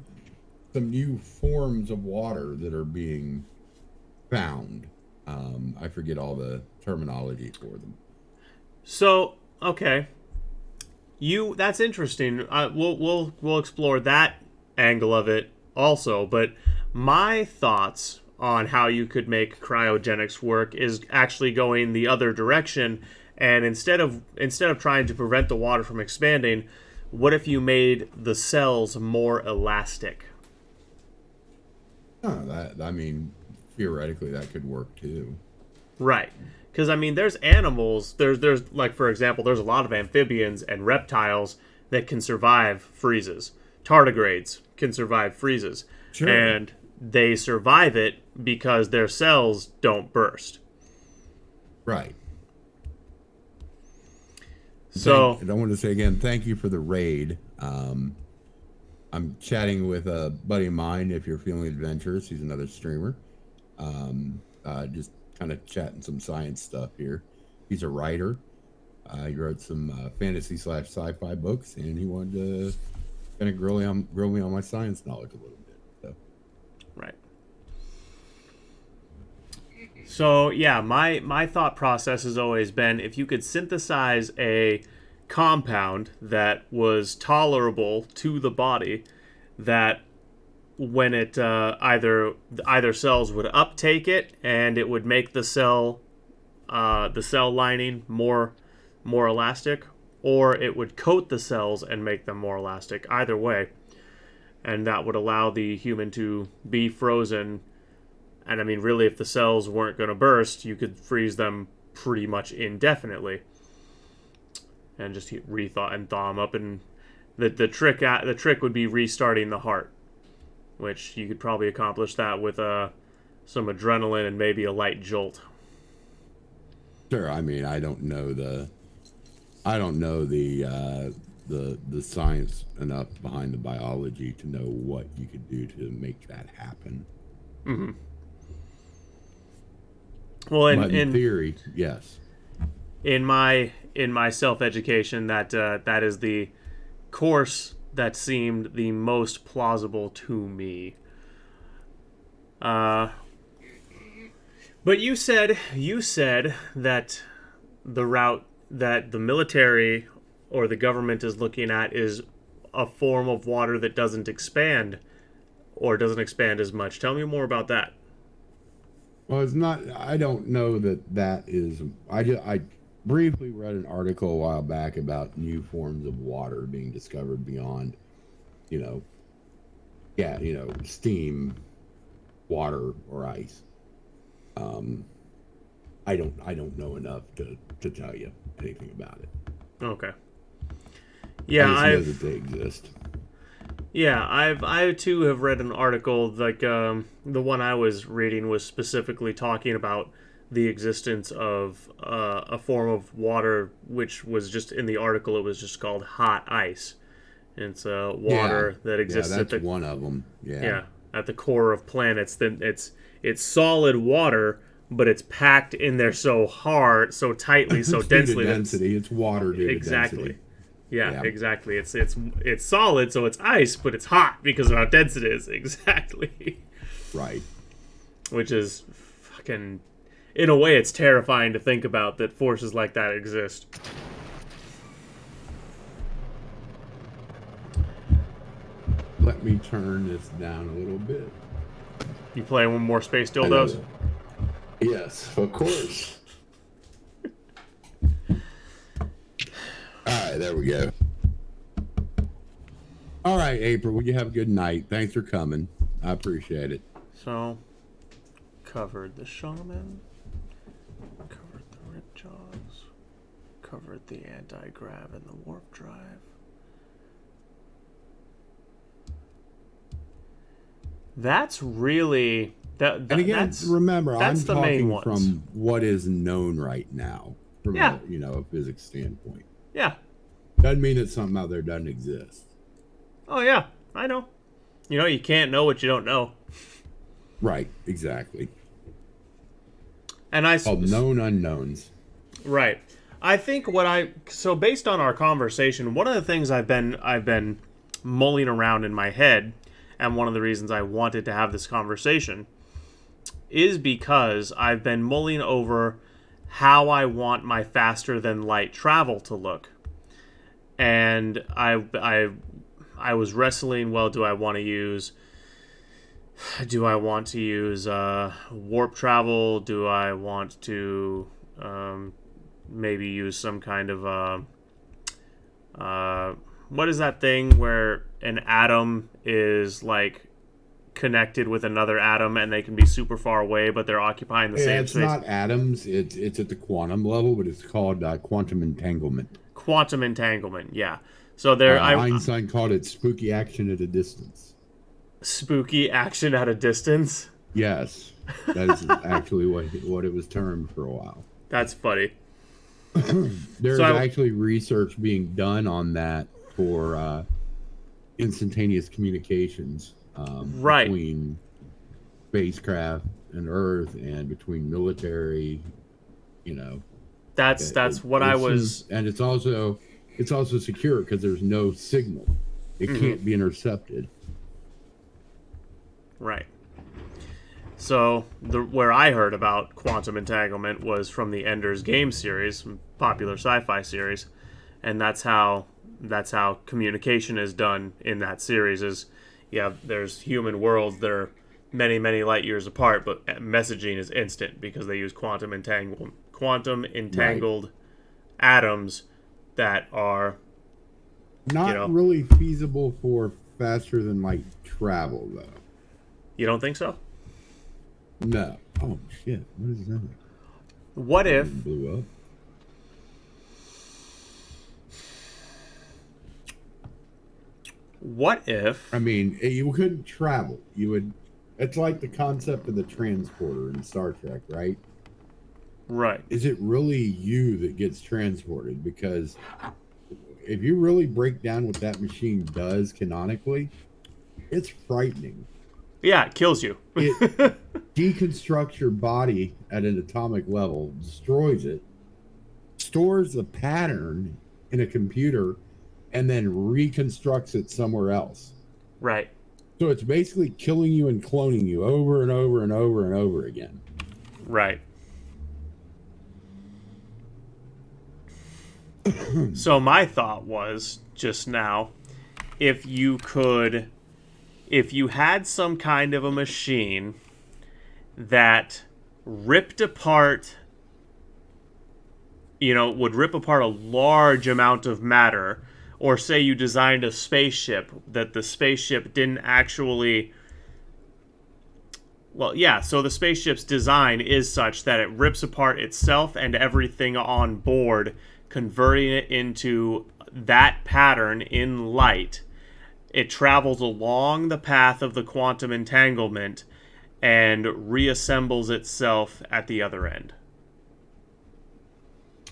new forms of water that are being found. I forget all the terminology for them. So, okay. That's interesting. We'll explore that angle of it also, but my thoughts on how you could make cryogenics work is actually going the other direction, and instead of trying to prevent the water from expanding, what if you made the cells more elastic? Theoretically that could work too. Right. Because, there's animals, there's like, for example, there's a lot of amphibians and reptiles that can survive freezes. Tardigrades can survive freezes. Sure. And they survive it because their cells don't burst. Right. So, I want to say again, thank you for the raid. I'm chatting with a buddy of mine, if you're feeling adventurous. He's another streamer. Just kind of chatting some science stuff here. He's a writer. He wrote some fantasy/sci-fi books, and he wanted to kind of grill me on my science knowledge a little bit. So. Right. So yeah, my thought process has always been, if you could synthesize a compound that was tolerable to the body, that when it either cells would uptake it and it would make the cell lining more elastic, or it would coat the cells and make them more elastic. Either way, and that would allow the human to be frozen. And really, if the cells weren't going to burst, you could freeze them pretty much indefinitely, and just thaw them up and The trick would be restarting the heart, which you could probably accomplish that with some adrenaline and maybe a light jolt. Sure. I mean, I don't know the science enough behind the biology to know what you could do to make that happen. Mm-hmm. Well, in theory, yes. In my self-education, that is the course that seemed the most plausible to me. But you said that the route that the military or the government is looking at is a form of water that doesn't expand or doesn't expand as much. Tell me more about that. Well, it's not. I don't know that is. I briefly read an article a while back about new forms of water being discovered beyond, steam, water, or ice. I don't know enough to tell you anything about it. Okay. Yeah, I just know that they exist. Yeah, I too have read an article like the one I was reading was specifically talking about the existence of a form of water which was just in the article. It was just called hot ice. And it's water that exists. Yeah, that's one of them. Yeah, at the core of planets. Then it's solid water, but it's packed in there so hard, so tightly, so densely. Density. It's water due to density. Yeah, exactly. It's solid, so it's ice, but it's hot because of how dense it is. Exactly. Right. Which is fucking, in a way, it's terrifying to think about that forces like that exist. Let me turn this down a little bit. You playing with more Space Dildos? Yes, of course. All right, there we go. All right, April, well, you have a good night. Thanks for coming. I appreciate it. So, covered the shaman, covered the rip jaws, covered the anti-grav and the warp drive. That's really and again, remember, I'm the main talking ones. From what is known right now, from a physics standpoint. Yeah. Doesn't mean that something out there doesn't exist. Oh yeah, I know. You can't know what you don't know. Right, exactly. And called known unknowns. Right. I think so based on our conversation, one of the things I've been mulling around in my head, and one of the reasons I wanted to have this conversation is because I've been mulling over how I want my faster than light travel to look. And I was wrestling, well, do I want to use warp travel? Do I want to maybe use some kind of what is that thing where an atom is like connected with another atom and they can be super far away but they're occupying the same space? It's not atoms, it's at the quantum level, but it's called quantum entanglement. Quantum entanglement, yeah. So there Einstein called it spooky action at a distance. Spooky action at a distance? Yes. That is actually what it was termed for a while. That's funny. There's actually research being done on that for instantaneous communications between spacecraft and Earth and between military, That's what I was... And it's also secure because there's no signal. It can't be intercepted. Right. So where I heard about quantum entanglement was from the Ender's Game series, popular sci-fi series, and that's how communication is done in that series. There's human worlds that are many, many light years apart, but messaging is instant because they use quantum entangled atoms that are not really feasible for faster than light travel, though. You don't think so? No. Oh shit! What is that? What if blew up? What if? I mean, you couldn't travel. You would. It's like the concept of the transporter in Star Trek, right? Right. Is it really you that gets transported? Because if you really break down what that machine does canonically, it's frightening. Yeah, it kills you. It deconstructs your body at an atomic level, destroys it, stores the pattern in a computer, and then reconstructs it somewhere else. Right. So it's basically killing you and cloning you over and over and over and over again. Right. So my thought was just now, if you had some kind of a machine that ripped apart, would rip apart a large amount of matter, or say you designed a spaceship that the spaceship didn't actually. Well, yeah, so the spaceship's design is such that it rips apart itself and everything on board, converting it into that pattern in light. It travels along the path of the quantum entanglement and reassembles itself at the other end.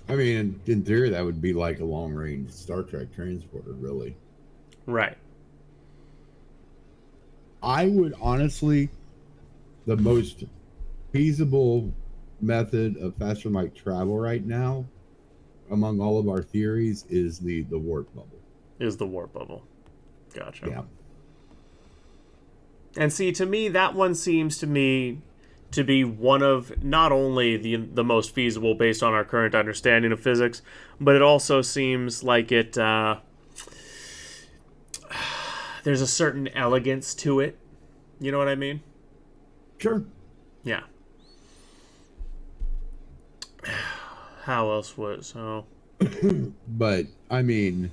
I mean, in theory, that would be like a long-range Star Trek transporter, really. Right. I would honestly, the most feasible method of faster light travel right now, among all of our theories, is the warp bubble. Is the warp bubble. Gotcha. Yeah. And see, to me, that one seems to me to be one of not only the most feasible based on our current understanding of physics, but it also seems like it there's a certain elegance to it. You know what I mean? Sure. Yeah. How else was so? But I mean,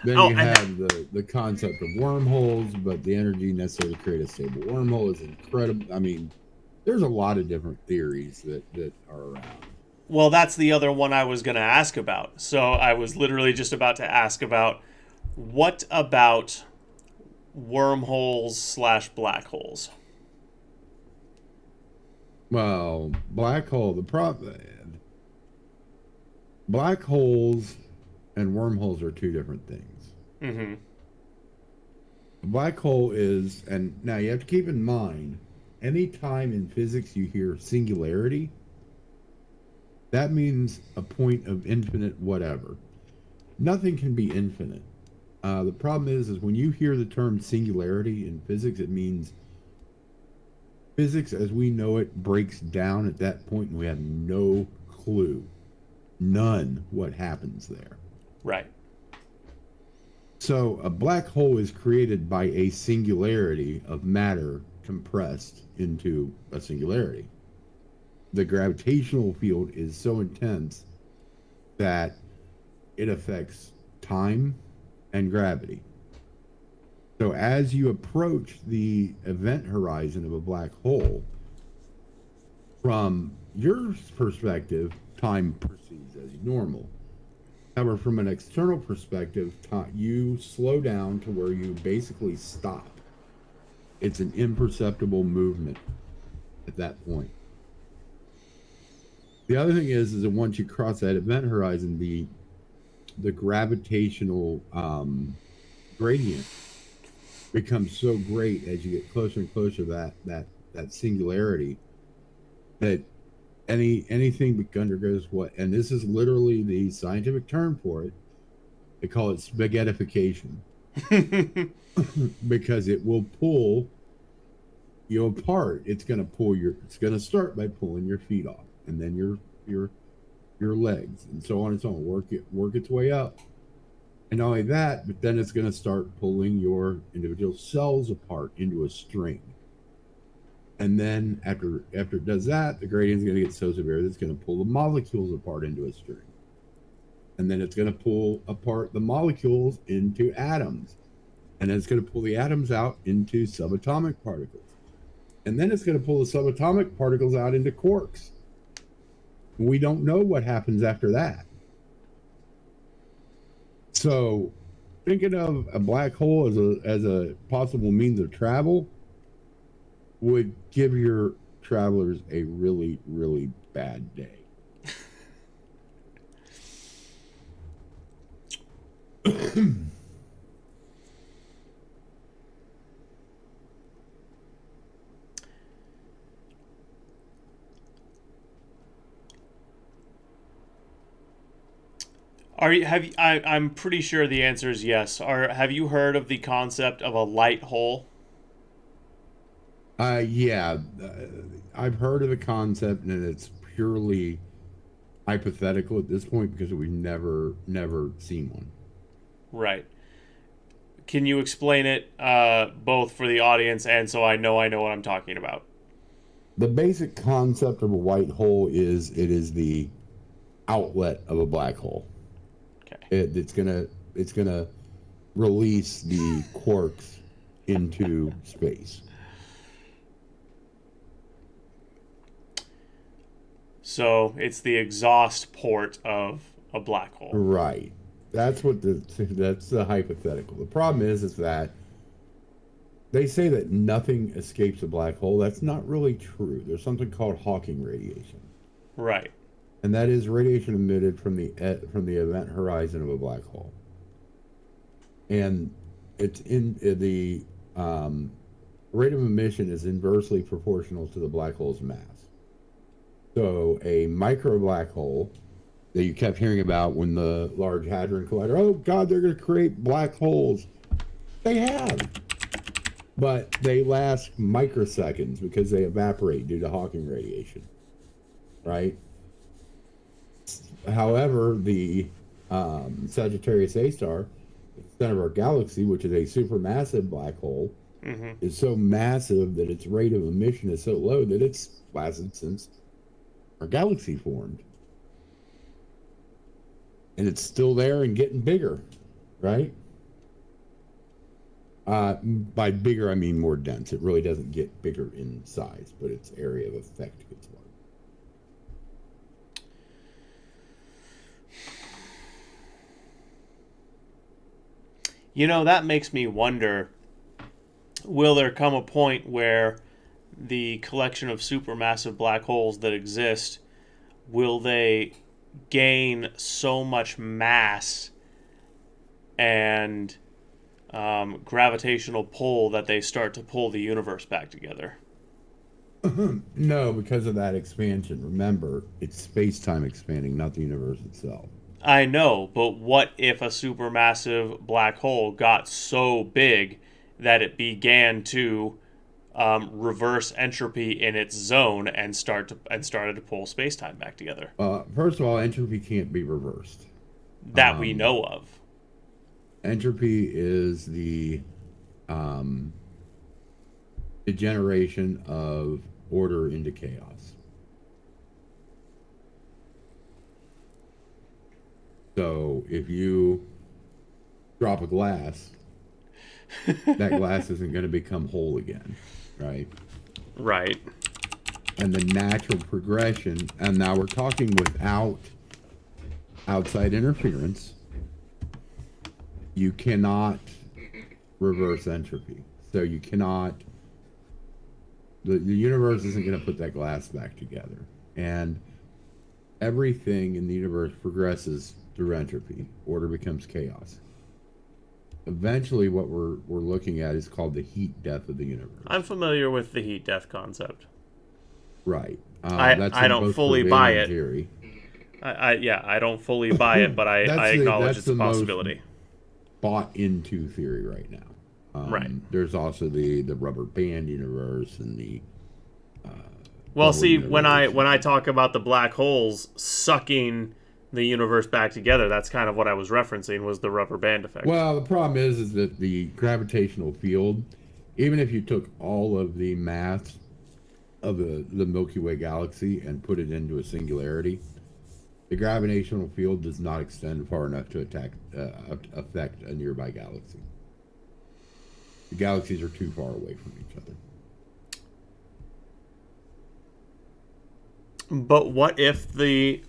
then you have the concept of wormholes, but the energy necessary to create a stable wormhole is incredible. I mean, there's a lot of different theories that are around. Well, that's the other one I was going to ask about. So I was literally just about to ask about what about wormholes / black holes? Well, black holes and wormholes are two different things. Mm-hmm. A black hole is, and now you have to keep in mind, any time in physics you hear singularity, that means a point of infinite whatever. Nothing can be infinite. The problem is when you hear the term singularity in physics, it means physics as we know it breaks down at that point, and we have no clue, none, what happens there. Right. So a black hole is created by a singularity of matter compressed into a singularity. The gravitational field is so intense that it affects time and gravity. So as you approach the event horizon of a black hole, from your perspective, time proceeds as normal. However, from an external perspective, you slow down to where you basically stop. It's an imperceptible movement at that point. The other thing is that once you cross that event horizon, the gravitational gradient becomes so great as you get closer and closer to that singularity that anything undergoes what, and this is literally the scientific term for it. They call it spaghettification. Because it will pull you apart. It's going to start by pulling your feet off, and then your legs, and so on and so on. Work its way up, and not only that, but then it's going to start pulling your individual cells apart into a string. And then after it does that, the gradient is going to get so severe that it's going to pull the molecules apart into a string. And then it's going to pull apart the molecules into atoms. And then it's going to pull the atoms out into subatomic particles. And then it's going to pull the subatomic particles out into quarks. We don't know what happens after that. So thinking of a black hole as a possible means of travel would give your travelers a really, really bad day. I'm pretty sure the answer is yes. Have you heard of the concept of a light hole? Yeah, I've heard of the concept, and it's purely hypothetical at this point because we've never seen one. Right. Can you explain it both for the audience and so I know what I'm talking about? The basic concept of a white hole is it is the outlet of a black hole. Okay. It's gonna release the quarks into space. So it's the exhaust port of a black hole. Right. That's the hypothetical. The problem is that they say that nothing escapes a black hole. That's not really true. There's something called Hawking radiation, Right. and that is radiation emitted from the event horizon of a black hole. And it's in the rate of emission is inversely proportional to the black hole's mass. So a micro black hole that you kept hearing about when the Large Hadron Collider, oh God, they're going to create black holes. They have, but they last microseconds because they evaporate due to Hawking radiation, right? However, the Sagittarius A star, the center of our galaxy, which is a supermassive black hole, is so massive that its rate of emission is so low that it's lasted since our galaxy formed. And it's still there and getting bigger, right? By bigger, I mean more dense. It really doesn't get bigger in size, but its area of effect gets larger. You know, that makes me wonder, will there come a point where the collection of supermassive black holes that exist, will they gain so much mass and gravitational pull that they start to pull the universe back together? No, because of that expansion. Remember, it's space-time expanding, not the universe itself. I know, but what if a supermassive black hole got so big that it began to reverse entropy in its zone and started to pull space time back together? First of all, entropy can't be reversed. That we know of. Entropy is the degeneration of order into chaos. So if you drop a glass, that glass isn't going to become whole again, right? Right. And the natural progression, and now we're talking without outside interference, you cannot reverse entropy. So you cannot, the universe isn't going to put that glass back together. And everything in the universe progresses through entropy. Order becomes chaos. Eventually, what we're looking at is called the heat death of the universe. I'm familiar with the heat death concept. Right. That's I don't fully buy it. Theory. I don't fully buy it, but I acknowledge it's a possibility. Bought into theory right now. Right. There's also the rubber band universe and the. Well, see, when I talk about the black holes sucking the universe back together, that's kind of what I was referencing, was the rubber band effect. Well, the problem is that the gravitational field, even if you took all of the mass of the Milky Way galaxy and put it into a singularity, the gravitational field does not extend far enough to affect a nearby galaxy. The galaxies are too far away from each other. But what if the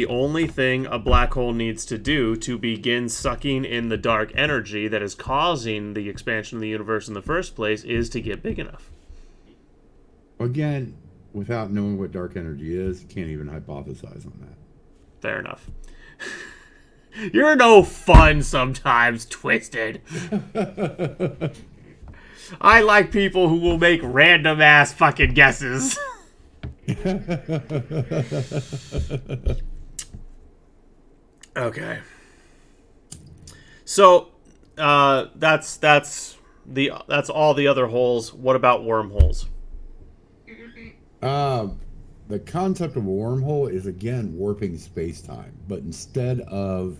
only thing a black hole needs to do to begin sucking in the dark energy that is causing the expansion of the universe in the first place is to get big enough? Again, without knowing what dark energy is, you can't even hypothesize on that. Fair enough. You're no fun sometimes, Twisted. I like people who will make random ass fucking guesses. Okay. So, that's all the other holes. What about wormholes? The concept of a wormhole is again warping space-time, but instead of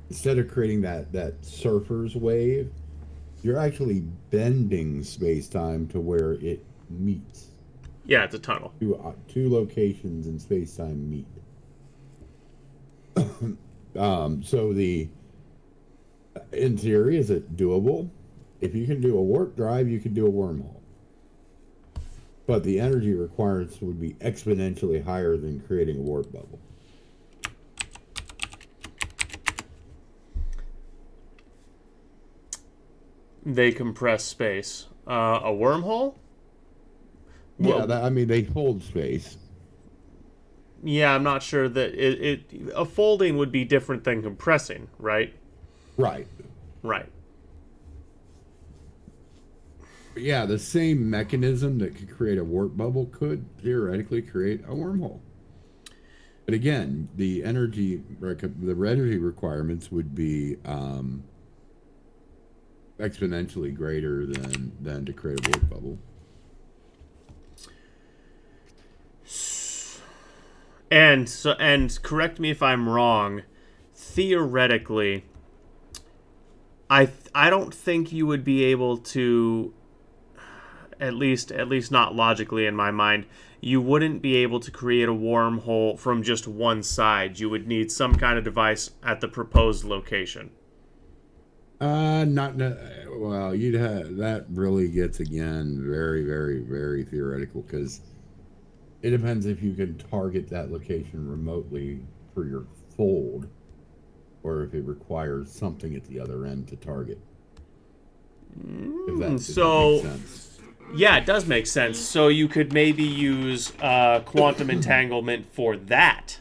creating that surfer's wave, you're actually bending space-time to where it meets. Yeah, it's a tunnel. Two locations in space-time meet. So in theory, is it doable? If you can do a warp drive, you can do a wormhole. But the energy requirements would be exponentially higher than creating a warp bubble. They compress space. A wormhole? Yeah, they hold space. Yeah, I'm not sure that a folding would be different than compressing, right? Right. Right. Yeah, the same mechanism that could create a warp bubble could theoretically create a wormhole. But again, the energy requirements would be exponentially greater than to create a warp bubble. And correct me if I'm wrong. Theoretically, I don't think you would be able to, at least not logically in my mind, you wouldn't be able to create a wormhole from just one side. You would need some kind of device at the proposed location. You'd have that really gets again very, very, very theoretical, because it depends if you can target that location remotely for your fold, or if it requires something at the other end to target. If that makes sense. Yeah, it does make sense. So you could maybe use quantum entanglement for that.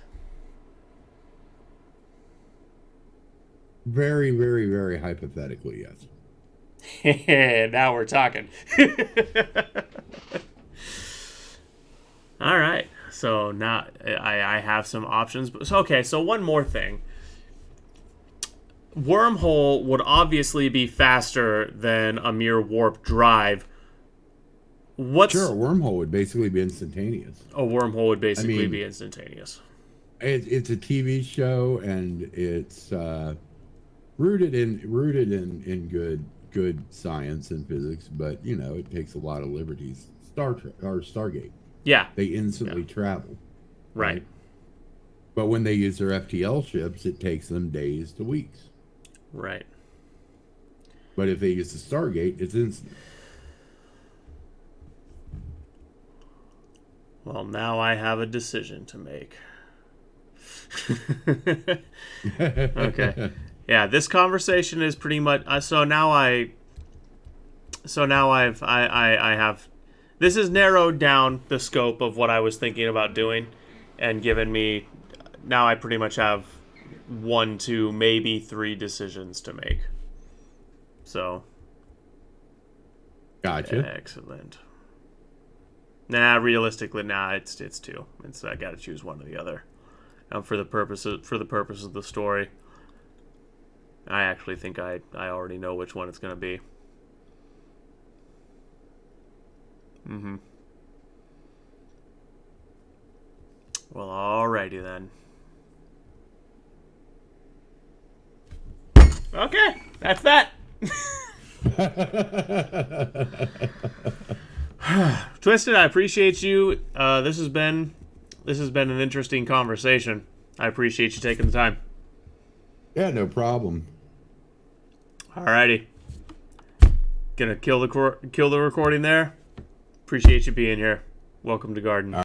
Very, very, very hypothetically, yes. Now we're talking. All right. So now I have some options. So one more thing. Wormhole would obviously be faster than a mere warp drive. Sure, a wormhole would basically be instantaneous. A wormhole would basically be instantaneous. It's a TV show, and it's rooted in good science and physics, but it takes a lot of liberties. Star Trek or Stargate. Yeah. They instantly travel. Right. But when they use their FTL ships, it takes them days to weeks. Right. But if they use the Stargate, it's instant. Well, now I have a decision to make. Okay. Yeah, this conversation is pretty much I have this has narrowed down the scope of what I was thinking about doing, and given me, now I pretty much have 1, 2, maybe 3 decisions to make. So. Gotcha. Excellent. Nah, realistically, it's 2. I got to choose one or the other. For the purpose of the story, I actually think I already know which one it's going to be. Mm-hmm. Well, alrighty then. Okay, that's that. Twisted, I appreciate you. This has been an interesting conversation. I appreciate you taking the time. Yeah, no problem. Alrighty. Gonna kill the recording there. Appreciate you being here. Welcome to Garden.